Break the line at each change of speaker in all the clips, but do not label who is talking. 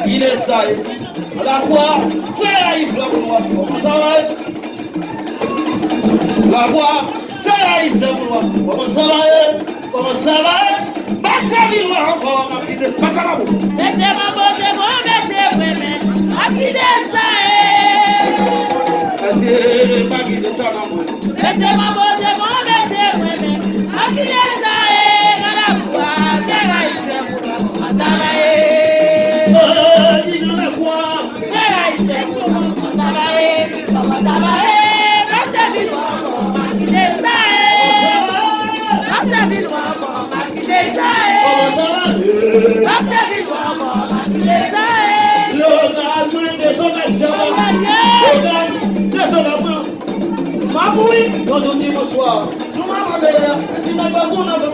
Il est sale. La voix, c'est la Yves, la voix. Comment ça va? La voix, c'est la Yves, la voix. Comment ça va? Comment ça va? Pas ça, il va encore, ma fille, pas ça va.
Laissez-moi poser mon laissez-moi, à qui descend?
Laissez-moi pas qui descend, ma moi.
Laissez-moi poser mon laissez-moi, à qui descend? La voix, c'est la Yves, la voix. Comment ça va?
Bonsoir. Nous m'avons dit, si nous avons un peu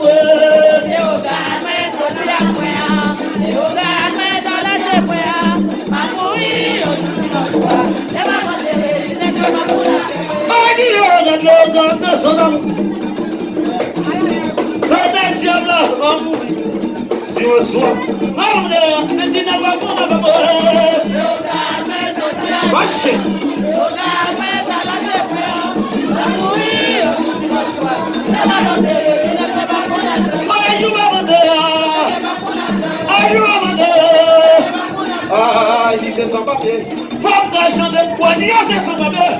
ah, il dit c'est sans papier. Faut que l'argent de poignée, c'est sans papier.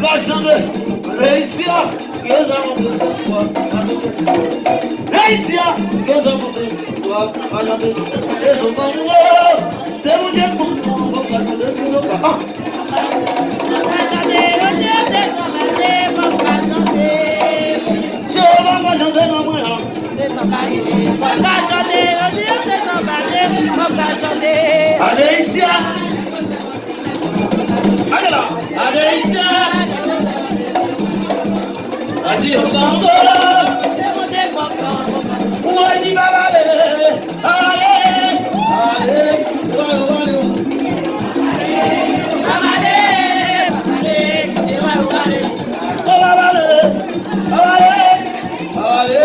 L'argent de réussir, que nous avons besoin de toi. Réussir, que nous avons besoin de toi. Et son amour, c'est mon Dieu pour nous. On va chanter sur nos pas. Je vais chanter dans moi. Allez ici, allez là, allez ici, allez allez,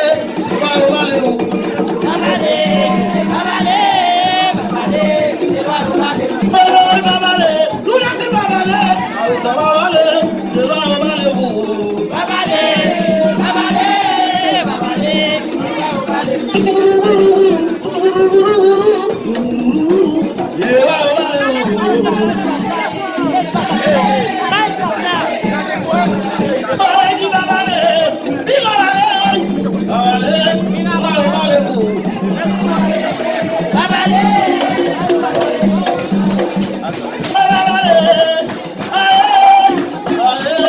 allez,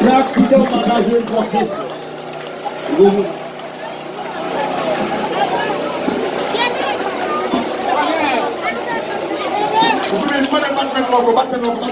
L'accident partagé forcé.